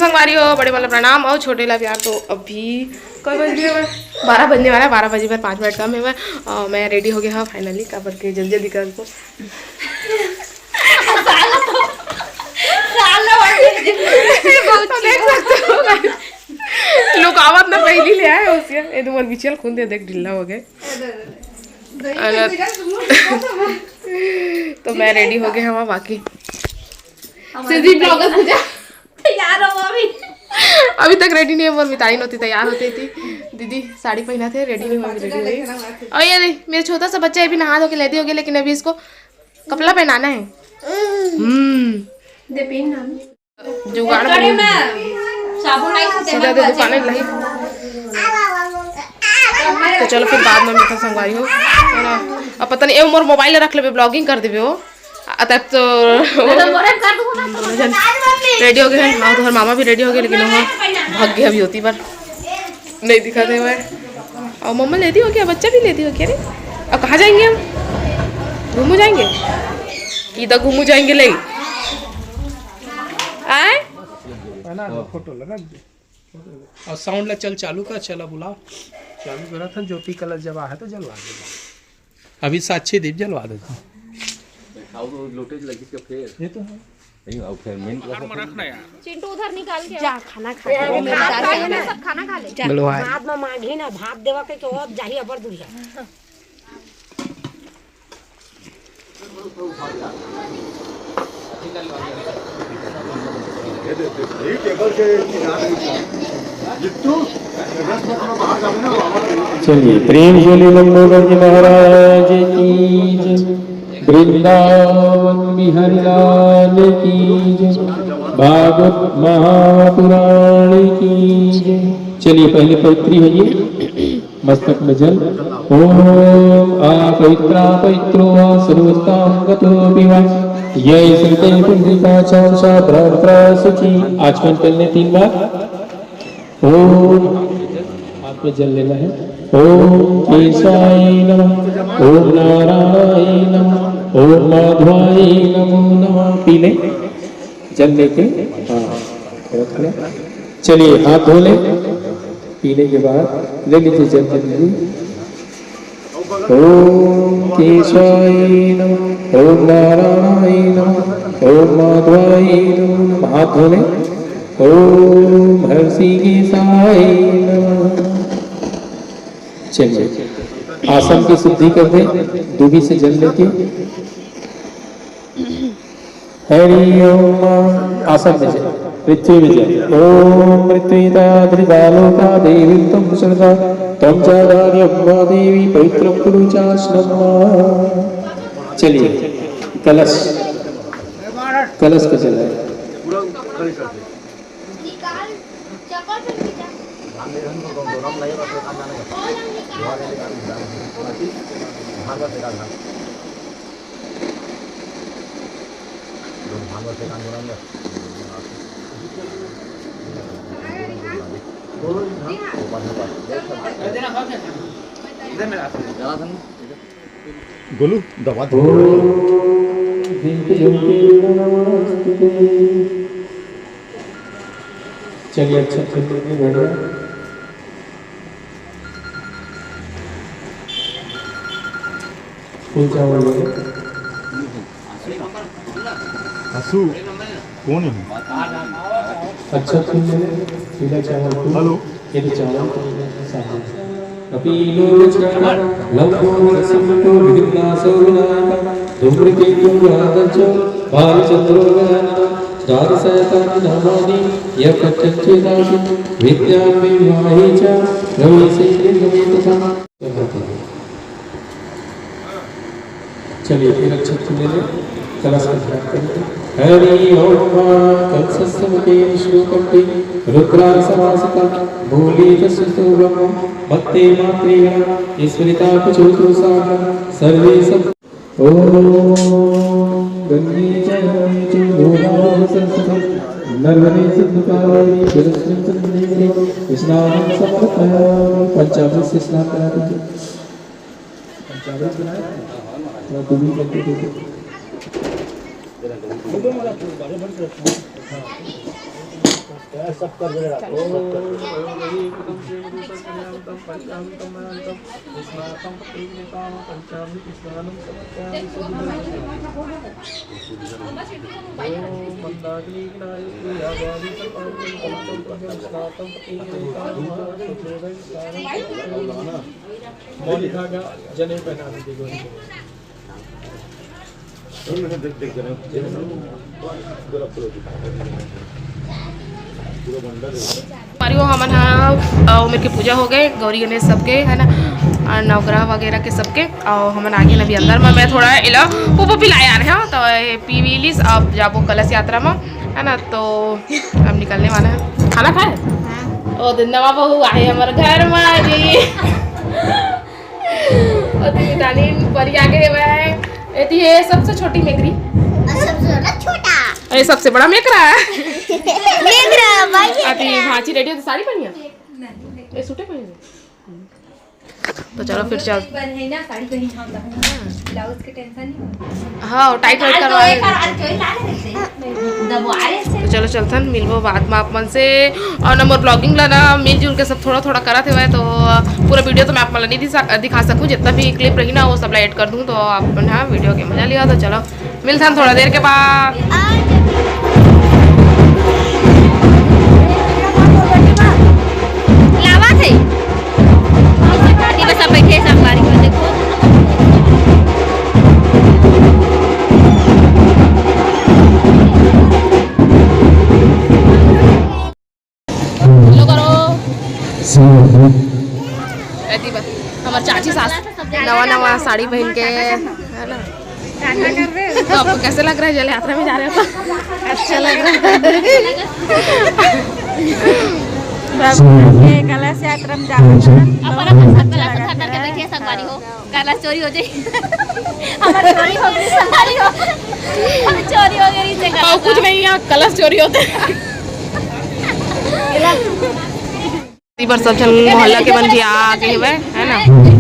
संगवारी हो, बड़े वाला प्रणाम और छोटे ला प्यार। तो अभी कई बज गए, 12 बजने वाला है, 12 बजे पर 5 मिनट कम है। मैं रेडी हो गया हाँ फाइनली, का बोल के जल्दी जल्दी कर को लुकावत ना पहली ले आए उसके ये तो मन बिचल खून दे देख ढिल्ला हो गए। तो मैं रेडी हो गया हूँ बाकी अभी तक रेडी नहीं है, वो मिताई नहोती तैयार होती थी। दीदी साड़ी पहना थे, रेडी नहीं हुई, रेडी हुई। और ये मेरा छोटा सा बच्चा भी नहा धो के लेती होगी, लेकिन अभी इसको कपड़ा पहनाना है। जुगाड़ सीधा दे दुकानें लाई। तो चलो फिर बाद में मीठा संगवारी हो। अब पता नहीं मोर मोबाइल रख ले, ब्लॉगिंग कर देवे हो तब तो रेडी हो गए। हाँ तो मामा भी रेडी हो गए, लेकिन वो भाग गया अभी होती पर नहीं दिखाते हुए। और मम्मा लेती हो क्या, बच्चा भी लेती हो क्या? अरे अब कहाँ जाएंगे हम? घूमू जाएंगे, इधर घूमू जाएंगे ले आए फोटो लगा और साउंड ला चल चालू कर, चला बुलाओ चालू करा था। ज्योति कलर जब है तो जलवा देगा, अभी साक्षी दीप जलवा देता। लोटेज लगी के फिर ये तो है नहीं और फिर मेन क्लास में रखना यार। चिंटू उधर निकाल के जा खाना खा ले, सब खाना खा ले। बाद में मांगी ना भात देवा के तो अब जाही अबर दुरिया। चलिए प्रेम जोली लंबोदर जी महाराज की जय, वृंदावन बिहारी लाल की जय, भागवत महापुराण की जय। चलिए पहले पवित्री होइए, मस्तक में जल। ओम आ पवित्रा पवित्रो सर्वोत्तम विवा ये श्रुते पुंडरीका चौसा ब्रह्मप्रा सुचि। आचमन करने 3 बार। ओम हाथ में जल लेना है। ओम केशाय नमः, ओम नारायण नमः, ओम माधवाय नमो नमः। पीले जल लेके चलिए हाथ धो ले। पीने के बाद ले लीजिए जल जल्दी। ओम केशाय नमः, ओम नारायण नमः, ओम माधवाय नमो नमः। हाथ धो ले। ओम हर्षिकेशाय नमः। चलिए आसन की शुद्धि कर दे, दूबी से जल लेके। हरि ओम आसन में जल, पृथ्वी में जल। ओम पृथ्वीता त्रिदालोका देवी तम श्रद्धा तम चादार्यम्मा देवी पवित्रम कुरु चाश्नम्मा। चलिए कलश कलश का जल है। गोलू दबा दो। चलिए अच्छा बढ़िया। फूल चावल हसू कौन है? अच्छा फूल पीला चावल। हेलो ये चावल अपीलो चक्र लंबो रसमतो विघ्नासो विनायक धूम्रकेतु राजच बालचंद्रो गहना द्वादशैतानि नामानि यः पठ्येदासि विद्यां विवाहे च रविशेखरमेतसा। चलिए फिर अक्षत ले ले, कलश का ध्यान करें। हरि ओम तत्सत्सवते श्लोकंते रुद्रासवासितं भूलितस्सु ब्रह्म भक्ते मात्रेण ईश्वरिता कुचोतो सागरं सर्वे सब। ओम गंगे च गोदावरी सरस्वती नर्मदे सिंधुकावेरी जलेस्मिन् सन्निधिं स्नानं समर्पयामि। पंचामृत से स्नान करा दीजिए। पंचामृत बनाया तो भी करके दीजिए। जने पहनाने की गोरी हमारी वो हमन उम्र की पूजा हो गए गौरी गणेश सबके है ना और नवग्रह वगैरह के सबके और हमन आगे अभी अंदर में मैं थोड़ा इला पुपो पिलाया रहे हैं तो पी वीलिस अब जाबो कलश यात्रा में है ना तो हम निकलने वाला है खाना खाए और नवा बहू आए हमारे घर में जी और दानी परी आगे ये सबसे छोटी मेकरी अरे सबसे बड़ा मेकरा है अति भांची रेडी हो तो साड़ी पहनी है ये सूटे पहनी है तो चलो फिर चल साड़ी पहनी ब्लाउज के टेंशन नहीं हाँ टाइट वाइट करवा तो चलो चलथन मिलबो बाद में आप मन से और नंबर ब्लॉगिंग ला ना मिलजुल के सब थोड़ा थोड़ा करते हुए तो पूरा वीडियो तो मैं आप मन नहीं दिखा सकूँ जितना भी क्लिप रही ना वो सब ऐड कर दूँ तो आप हाँ वीडियो के मजा लिया तो चलो मिलथन थोड़ा देर के बाद लावा थे बस अब बैठे सब बारी में देखो लो करो ऐसी बात हमारे चाची सास नवा नवा साड़ी पहन के है ना तो आपको कैसे लग रहा है जल यात्रा में जा रहे हो तो अच्छा लग रहा है कलश यात्रा में अपन के बैठे संगवारी हो कलश चोरी हो जाए हमारी चोरी हो गई संगवारी हो हम चोरी हो गई से और कुछ नहीं यहाँ कलश चोरी होते इस बार सब चल मोहल्ला के बन के आ गए हुए है ना